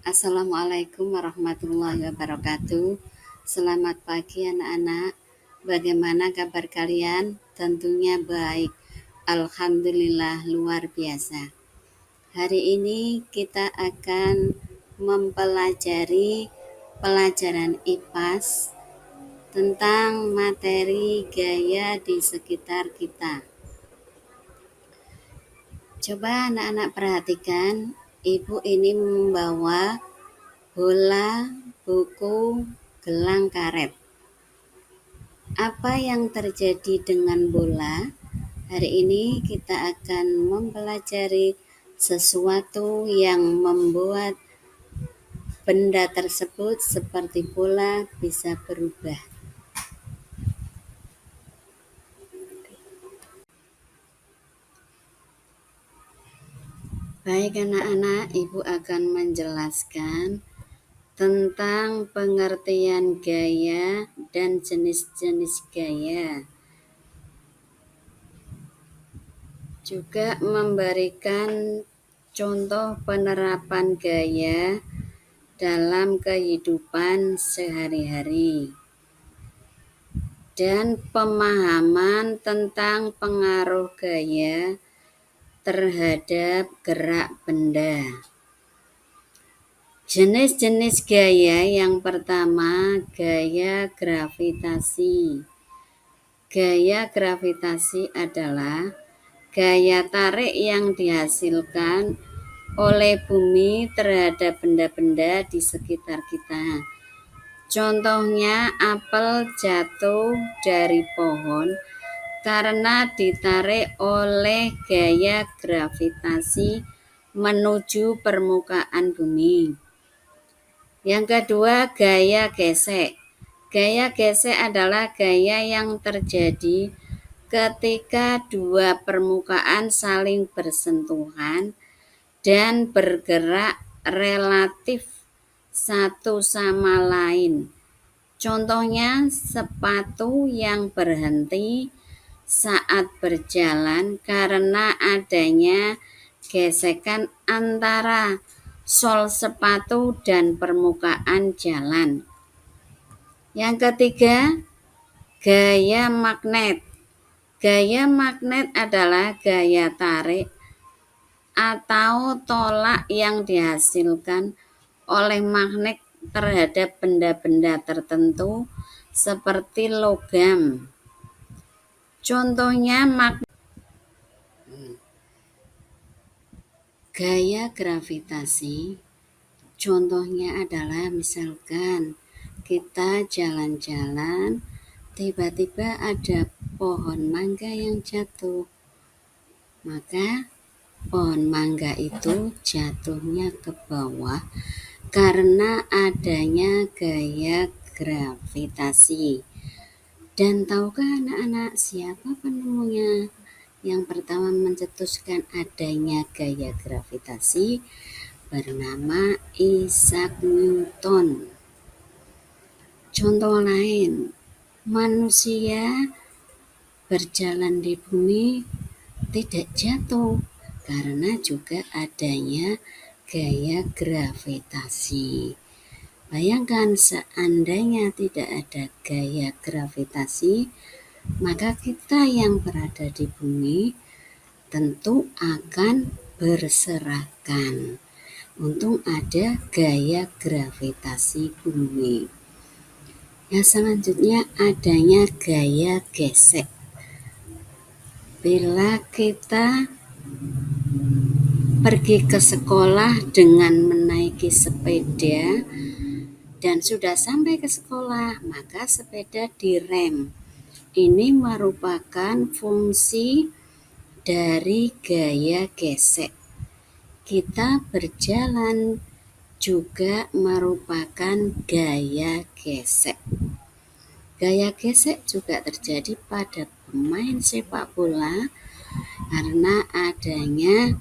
Assalamualaikum warahmatullahi wabarakatuh. Selamat pagi anak-anak. Bagaimana kabar kalian? Tentunya baik. Alhamdulillah luar biasa. Hari ini kita akan mempelajari pelajaran IPAS tentang materi gaya di sekitar kita. Coba anak-anak perhatikan, ibu ini membawa bola, buku, gelang karet. Apa yang terjadi dengan bola? Hari ini kita akan mempelajari sesuatu yang membuat benda tersebut seperti bola bisa berubah. Baik anak-anak, ibu akan menjelaskan tentang pengertian gaya dan jenis-jenis gaya. Juga memberikan contoh penerapan gaya dalam kehidupan sehari-hari dan pemahaman tentang pengaruh gaya terhadap gerak benda. Jenis-jenis gaya yang pertama, gaya gravitasi. Gaya gravitasi adalah gaya tarik yang dihasilkan oleh bumi terhadap benda-benda di sekitar kita. Contohnya, apel jatuh dari pohon karena ditarik oleh gaya gravitasi menuju permukaan bumi. Yang kedua, gaya gesek. Gaya gesek adalah gaya yang terjadi ketika dua permukaan saling bersentuhan dan bergerak relatif satu sama lain. Contohnya, sepatu yang berhenti saat berjalan karena adanya gesekan antara sol sepatu dan permukaan jalan. Yang ketiga, gaya magnet. Gaya magnet adalah gaya tarik atau tolak yang dihasilkan oleh magnet terhadap benda-benda tertentu seperti logam. Contohnya gaya gravitasi. Contohnya adalah misalkan kita jalan-jalan, tiba-tiba ada pohon mangga yang jatuh. Maka pohon mangga itu jatuhnya ke bawah karena adanya gaya gravitasi. Dan tahukah anak-anak siapa penemunya? Yang pertama mencetuskan adanya gaya gravitasi bernama Isaac Newton. Contoh lain, manusia berjalan di bumi tidak jatuh karena juga adanya gaya gravitasi. Bayangkan seandainya tidak ada gaya gravitasi, maka kita yang berada di bumi tentu akan berserakan. Untung ada gaya gravitasi bumi. Yang selanjutnya adanya gaya gesek. Bila kita pergi ke sekolah dengan menaiki sepeda dan sudah sampai ke sekolah, maka sepeda direm. Ini merupakan fungsi dari gaya gesek. Kita berjalan juga merupakan gaya gesek. Gaya gesek juga terjadi pada pemain sepak bola karena adanya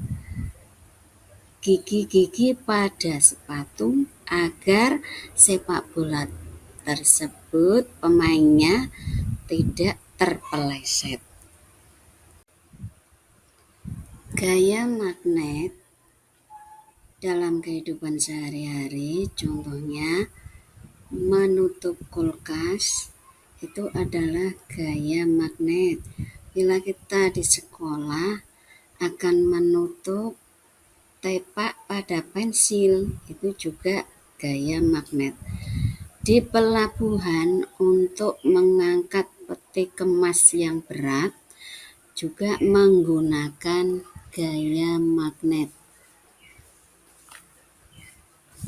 gigi-gigi pada sepatu agar sepak bola tersebut pemainnya tidak terpeleset. Gaya magnet dalam kehidupan sehari-hari. Contohnya menutup kulkas itu adalah gaya magnet. Bila kita di sekolah akan menutup tepak pada pensil, itu juga gaya magnet. Di pelabuhan untuk mengangkat peti kemas yang berat juga menggunakan gaya magnet.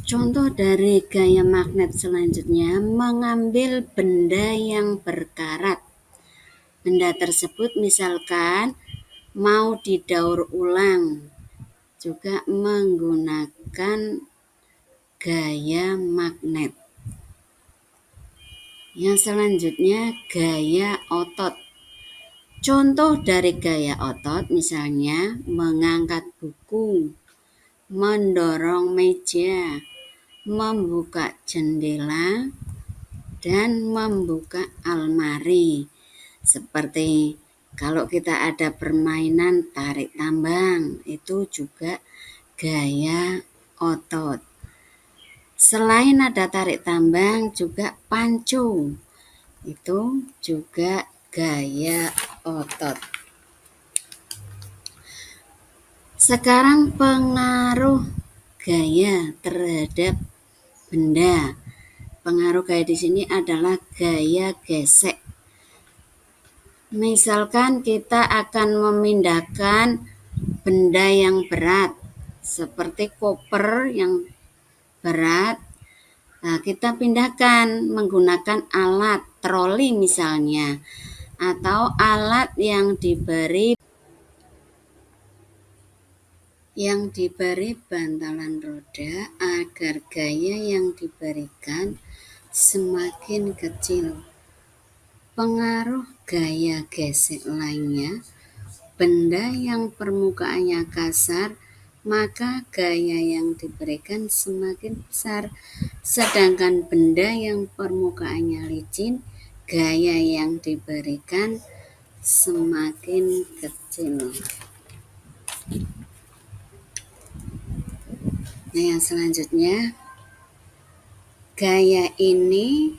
Contoh dari gaya magnet selanjutnya, mengambil benda yang berkarat. Benda tersebut misalkan mau didaur ulang, juga menggunakan gaya magnet. Yang selanjutnya, gaya otot. Contoh dari gaya otot misalnya mengangkat buku, mendorong meja, membuka jendela, dan membuka almari. Seperti kalau kita ada permainan tarik tambang, itu juga gaya otot. Selain ada tarik tambang, juga panco, itu juga gaya otot. Sekarang pengaruh gaya terhadap benda. Pengaruh gaya di sini adalah gaya gesek. Misalkan kita akan memindahkan benda yang berat, seperti koper yang berat. Nah, kita pindahkan menggunakan alat troli misalnya, atau alat yang diberi bantalan roda agar gaya yang diberikan semakin kecil. Pengaruh gaya gesek lainnya, benda yang permukaannya kasar, maka gaya yang diberikan semakin besar. Sedangkan benda yang permukaannya licin, gaya yang diberikan semakin kecil. Nah, yang selanjutnya, gaya ini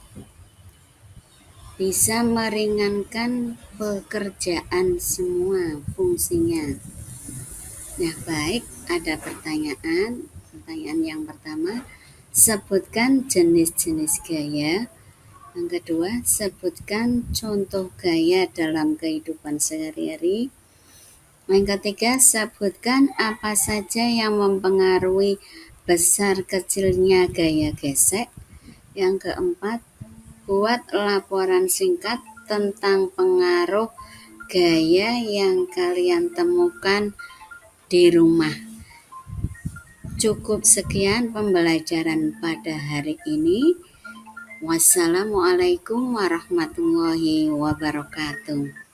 bisa meringankan pekerjaan semua fungsinya. Nah, baik, ada pertanyaan. Pertanyaan yang pertama, sebutkan jenis-jenis gaya. Yang kedua, sebutkan contoh gaya dalam kehidupan sehari-hari. Yang ketiga, sebutkan apa saja yang mempengaruhi besar kecilnya gaya gesek. Yang keempat, buat laporan singkat tentang pengaruh gaya yang kalian temukan di rumah. Cukup sekian pembelajaran pada hari ini. Wassalamualaikum warahmatullahi wabarakatuh.